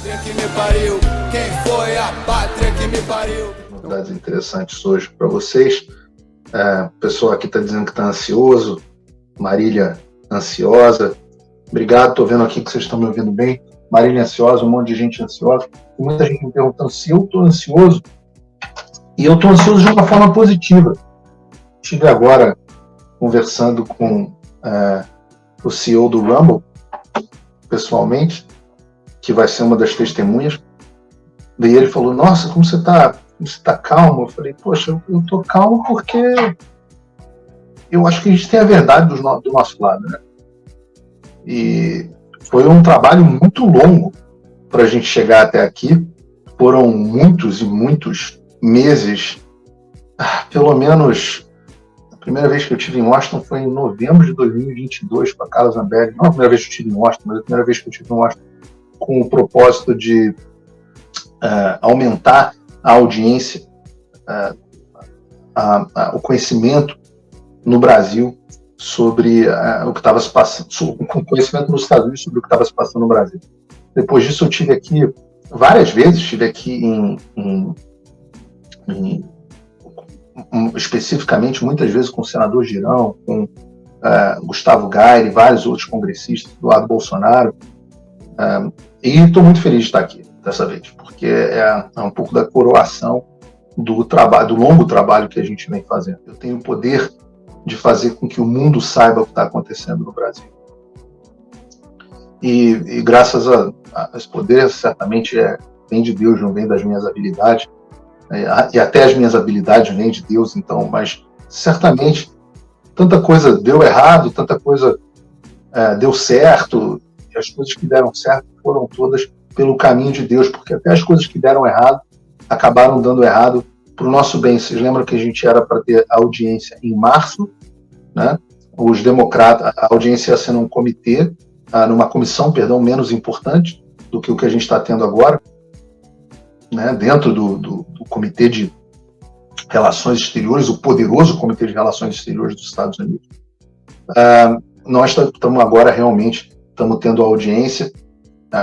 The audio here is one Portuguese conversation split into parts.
Que me pariu, quem foi a pátria que me pariu? Novidades interessantes hoje para vocês. O pessoal aqui está dizendo que está ansioso, Marília ansiosa. Obrigado, estou vendo aqui que vocês estão me ouvindo bem. Marília ansiosa, um monte de gente ansiosa. Tem muita gente me perguntando se eu estou ansioso. E eu estou ansioso de uma forma positiva. Estive agora conversando com o CEO do Rumble, pessoalmente, que vai ser uma das testemunhas. Daí ele falou, nossa, como você tá calmo? Eu falei, poxa, eu tô calmo porque eu acho que a gente tem a verdade do nosso lado, né? E foi um trabalho muito longo para a gente chegar até aqui. Foram muitos e muitos meses, pelo menos. A primeira vez que eu estive em Washington foi em novembro de 2022 com a Carla Zambelli. Não a primeira vez que eu estive em Washington, mas a primeira vez que eu estive em Washington com o propósito de aumentar a audiência, o conhecimento no Brasil sobre o que estava se passando, o conhecimento nos Estados Unidos sobre o que estava se passando no Brasil. Depois disso eu estive aqui várias vezes, estive aqui especificamente muitas vezes com o senador Girão, com Gustavo Gayer e vários outros congressistas do lado do Bolsonaro. E estou muito feliz de estar aqui dessa vez, porque é um pouco da coroação do longo trabalho que a gente vem fazendo. Eu tenho o poder de fazer com que o mundo saiba o que está acontecendo no Brasil. E graças a esse poder, certamente vem de Deus, não vem das minhas habilidades, e até as minhas habilidades vêm de Deus, então, mas certamente tanta coisa deu errado, tanta coisa deu certo, e as coisas que deram certo foram todas pelo caminho de Deus, porque até as coisas que deram errado acabaram dando errado para o nosso bem. Vocês lembram que a gente era para ter audiência em março, né? Os democratas, a audiência ia ser num comitê, numa comissão, menos importante do que o que a gente está tendo agora, né? Dentro do Comitê de Relações Exteriores, o poderoso Comitê de Relações Exteriores dos Estados Unidos. Nós estamos agora realmente tendo audiência,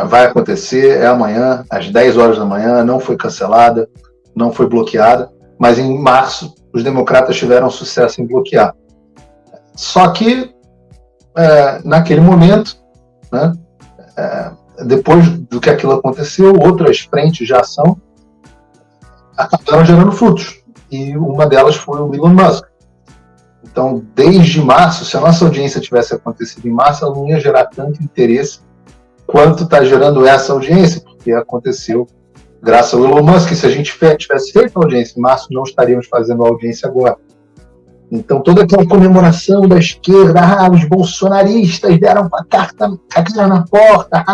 vai acontecer, é amanhã, às 10 horas da manhã, não foi cancelada, não foi bloqueada, mas em março os democratas tiveram sucesso em bloquear. Só que, naquele momento, né, depois do que aquilo aconteceu, outras frentes de ação acabaram gerando frutos, e uma delas foi o Elon Musk. Então, desde março, se a nossa audiência tivesse acontecido em março, ela não ia gerar tanto interesse quanto está gerando essa audiência, porque aconteceu graças ao Elon Musk. Se a gente tivesse feito a audiência em março, não estaríamos fazendo a audiência agora. Então, toda aquela comemoração da esquerda, os bolsonaristas deram a cara na porta,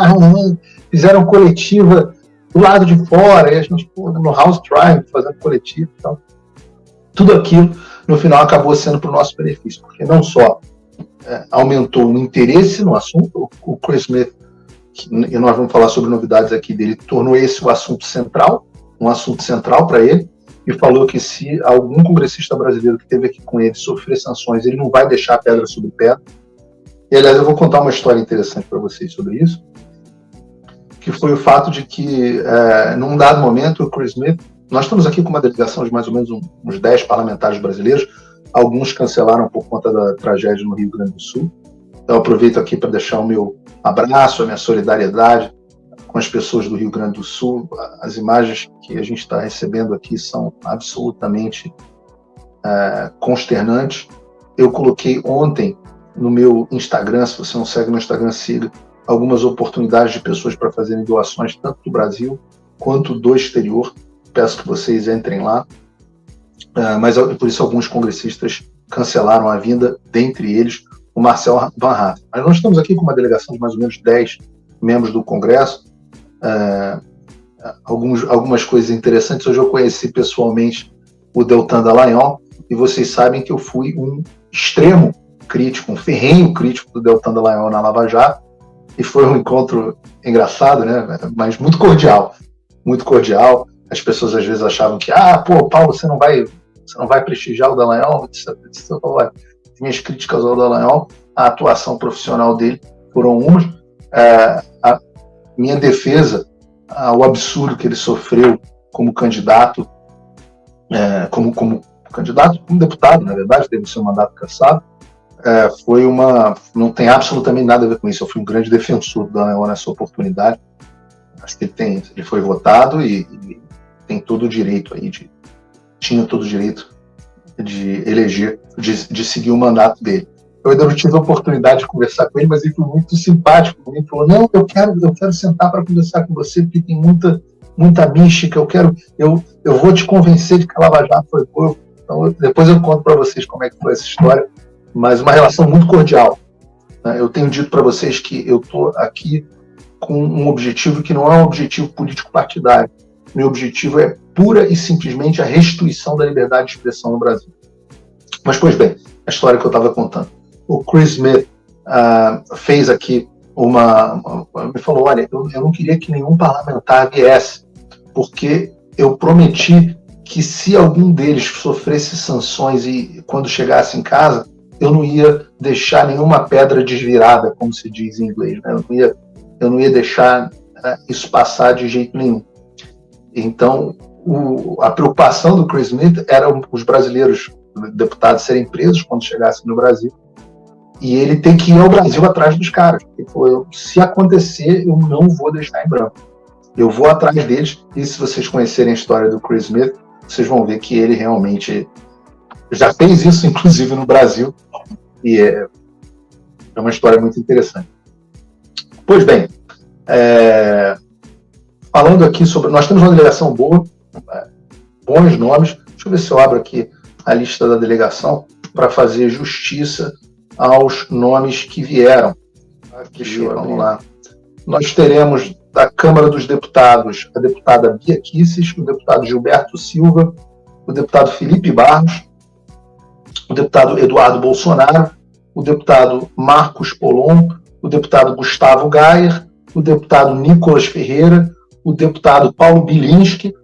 fizeram coletiva do lado de fora, e a gente no House Tribe fazendo coletiva. Então, tudo aquilo, no final, acabou sendo para o nosso benefício, porque não só aumentou o interesse no assunto, o Chris Smith, e nós vamos falar sobre novidades aqui dele, tornou esse o assunto central, um assunto central para ele, e falou que se algum congressista brasileiro que esteve aqui com ele sofrer sanções, ele não vai deixar pedra sobre pedra. E, aliás, eu vou contar uma história interessante para vocês sobre isso, que foi o fato de que, num dado momento, o Chris Smith, nós estamos aqui com uma delegação de mais ou menos uns 10 parlamentares brasileiros, alguns cancelaram por conta da tragédia no Rio Grande do Sul. Eu aproveito aqui para deixar o meu abraço, a minha solidariedade com as pessoas do Rio Grande do Sul. As imagens que a gente está recebendo aqui são absolutamente consternantes. Eu coloquei ontem no meu Instagram, se você não segue no Instagram, siga, algumas oportunidades de pessoas para fazerem doações, tanto do Brasil quanto do exterior. Peço que vocês entrem lá. Mas por isso alguns congressistas cancelaram a vinda, dentre eles o Marcel Van Hatten. Mas nós estamos aqui com uma delegação de mais ou menos 10 membros do Congresso. Algumas coisas interessantes. Hoje eu conheci pessoalmente o Deltan Dallagnol, e vocês sabem que eu fui um extremo crítico, um ferrenho crítico do Deltan Dallagnol na Lava Jato, e foi um encontro engraçado, né? Mas muito cordial, muito cordial. As pessoas às vezes achavam que, Paulo, você não vai prestigiar o Dallagnol? Minhas críticas ao Dallagnol, a atuação profissional dele foram umas. A minha defesa ao absurdo que ele sofreu como candidato, como candidato, como deputado, na verdade, teve o seu mandato cassado. Não tem absolutamente nada a ver com isso. Eu fui um grande defensor do Dallagnol nessa oportunidade. Acho que ele foi votado e tem todo o direito aí tinha todo o direito de eleger, de seguir o mandato dele. Eu ainda não tive a oportunidade de conversar com ele, mas ele foi muito simpático. Ele falou: não, eu quero sentar para conversar com você, porque tem muita mística. Eu vou te convencer de que a Lava Jato foi boa. Então, depois eu conto para vocês como é que foi essa história, mas uma relação muito cordial. Eu tenho dito para vocês que eu estou aqui com um objetivo que não é um objetivo político-partidário. Meu objetivo é pura e simplesmente a restituição da liberdade de expressão no Brasil. Mas, pois bem, a história que eu estava contando. O Chris Smith fez aqui me falou: olha, eu não queria que nenhum parlamentar viesse, porque eu prometi que se algum deles sofresse sanções e quando chegasse em casa, eu não ia deixar nenhuma pedra desvirada, como se diz em inglês, né? Eu não ia deixar isso passar de jeito nenhum. Então, a preocupação do Chris Smith era os brasileiros, deputados, serem presos quando chegassem no Brasil, e ele tem que ir ao Brasil atrás dos caras. Ele falou: se acontecer, eu não vou deixar em branco. Eu vou atrás deles, e se vocês conhecerem a história do Chris Smith, vocês vão ver que ele realmente já fez isso, inclusive no Brasil, e é uma história muito interessante. Pois bem, falando aqui sobre... Nós temos uma delegação boa, bons nomes. Deixa eu ver se eu abro aqui a lista da delegação para fazer justiça aos nomes que vieram. Vamos lá. Nós teremos da Câmara dos Deputados a deputada Bia Kicis, o deputado Gilberto Silva, o deputado Felipe Barros, o deputado Eduardo Bolsonaro, o deputado Marcos Polon, o deputado Gustavo Gayer, o deputado Nicolas Ferreira, o deputado Paulo Bilinski,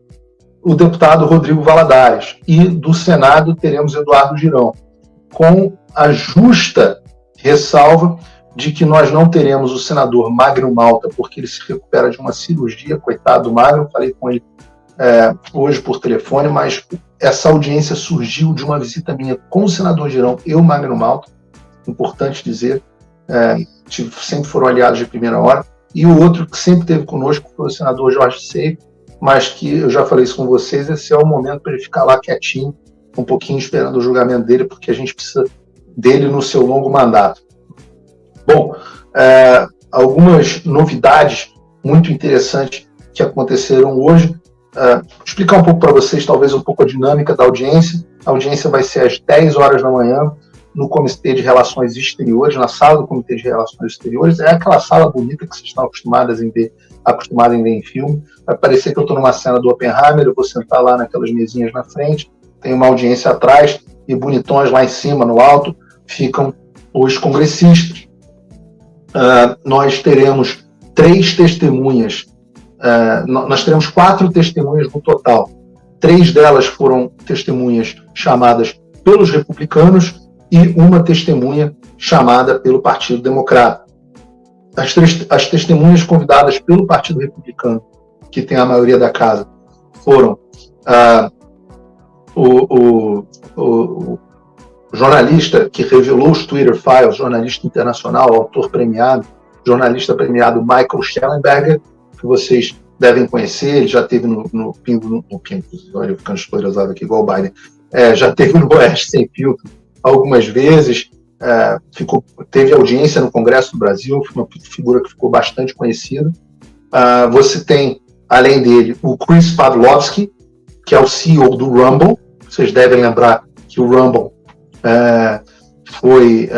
o deputado Rodrigo Valadares. E do Senado teremos Eduardo Girão, com a justa ressalva de que nós não teremos o senador Magno Malta, porque ele se recupera de uma cirurgia, coitado do Magno. Falei com ele hoje por telefone, mas essa audiência surgiu de uma visita minha com o senador Girão e o Magno Malta, importante dizer, sempre foram aliados de primeira hora. E o outro que sempre esteve conosco foi o senador Jorge Seif, mas que eu já falei isso com vocês, esse é o momento para ele ficar lá quietinho, um pouquinho esperando o julgamento dele, porque a gente precisa dele no seu longo mandato. Bom, algumas novidades muito interessantes que aconteceram hoje. Explicar um pouco para vocês, talvez, um pouco a dinâmica da audiência. A audiência vai ser às 10 horas da manhã, no Comitê de Relações Exteriores, na sala do Comitê de Relações Exteriores. É aquela sala bonita que vocês estão acostumados em ver em filme. Vai parecer que eu estou numa cena do Oppenheimer, eu vou sentar lá naquelas mesinhas na frente, tem uma audiência atrás, e bonitões lá em cima, no alto, ficam os congressistas. Nós teremos 3 testemunhas, nós teremos 4 testemunhas no total. 3 delas foram testemunhas chamadas pelos republicanos e uma testemunha chamada pelo Partido Democrata. As testemunhas convidadas pelo Partido Republicano, que tem a maioria da casa, foram o jornalista que revelou os Twitter Files, jornalista internacional, autor premiado, jornalista premiado Michael Schellenberger, que vocês devem conhecer. Ele já esteve no Pingo, olha, ficando esclerosado aqui igual o Biden, já esteve no Oeste Sem Filtro algumas vezes, teve audiência no Congresso do Brasil, uma figura que ficou bastante conhecida. Você tem, além dele, o Chris Pavlovski, que é o CEO do Rumble. Vocês devem lembrar que o Rumble foi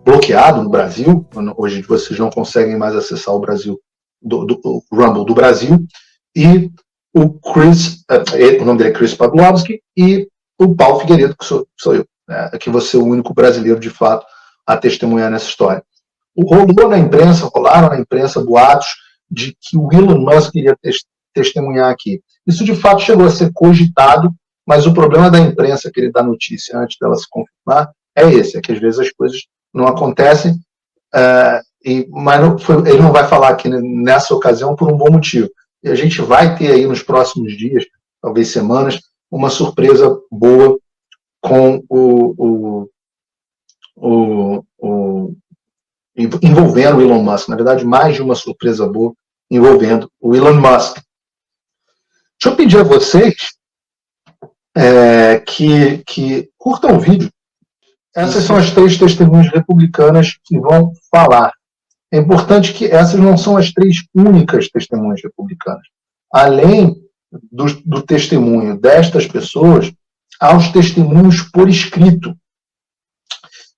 bloqueado no Brasil. Hoje vocês não conseguem mais acessar o Brasil, do Rumble do Brasil. E o nome dele é Chris Pavlovski, e o Paulo Figueiredo, que sou eu, que vou ser o único brasileiro, de fato, a testemunhar nessa história. Rolaram na imprensa boatos de que o Elon Musk iria testemunhar aqui. Isso, de fato, chegou a ser cogitado, mas o problema da imprensa que ele dá notícia antes dela se confirmar é que às vezes as coisas não acontecem, Mas ele não vai falar aqui nessa ocasião por um bom motivo. E a gente vai ter aí nos próximos dias, talvez semanas, uma surpresa boa com envolvendo o Elon Musk. Na verdade, mais de uma surpresa boa envolvendo o Elon Musk. Deixa eu pedir a vocês que curtam o vídeo. Essas são as 3 testemunhas republicanas que vão falar. É importante que essas não são as 3 únicas testemunhas republicanas. Além do testemunho destas pessoas, há os testemunhos por escrito.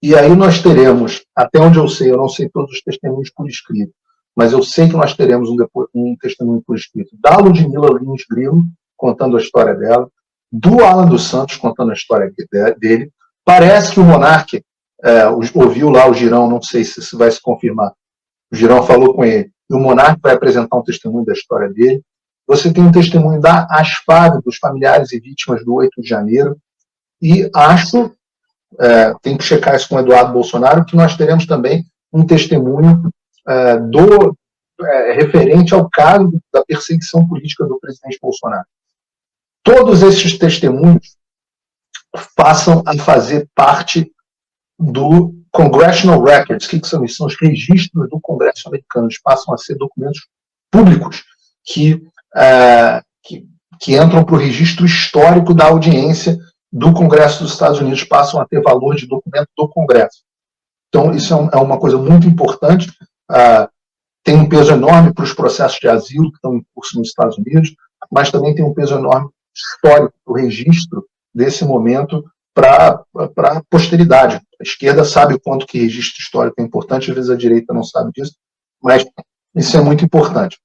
E aí nós teremos, até onde eu não sei todos os testemunhos por escrito, mas eu sei que nós teremos um testemunho por escrito da Ludmila Lins Grilo, contando a história dela, do Alan dos Santos, contando a história dele. Parece que o Monark ouviu lá o Girão, não sei se vai se confirmar. O Girão falou com ele. E o Monark vai apresentar um testemunho da história dele. Você tem um testemunho da ASFAV, dos familiares e vítimas do 8 de janeiro. E acho, tem que checar isso com o Eduardo Bolsonaro, que nós teremos também um testemunho referente ao caso da perseguição política do presidente Bolsonaro. Todos esses testemunhos passam a fazer parte do Congressional Records. O que são isso? São os registros do Congresso americano. Eles passam a ser documentos públicos que entram para o registro histórico da audiência do Congresso dos Estados Unidos, passam a ter valor de documento do Congresso. Então, isso é uma coisa muito importante. Tem um peso enorme para os processos de asilo que estão em curso nos Estados Unidos, mas também tem um peso enorme histórico, o registro desse momento para a posteridade. A esquerda sabe o quanto que registro histórico é importante, às vezes a direita não sabe disso, mas isso é muito importante.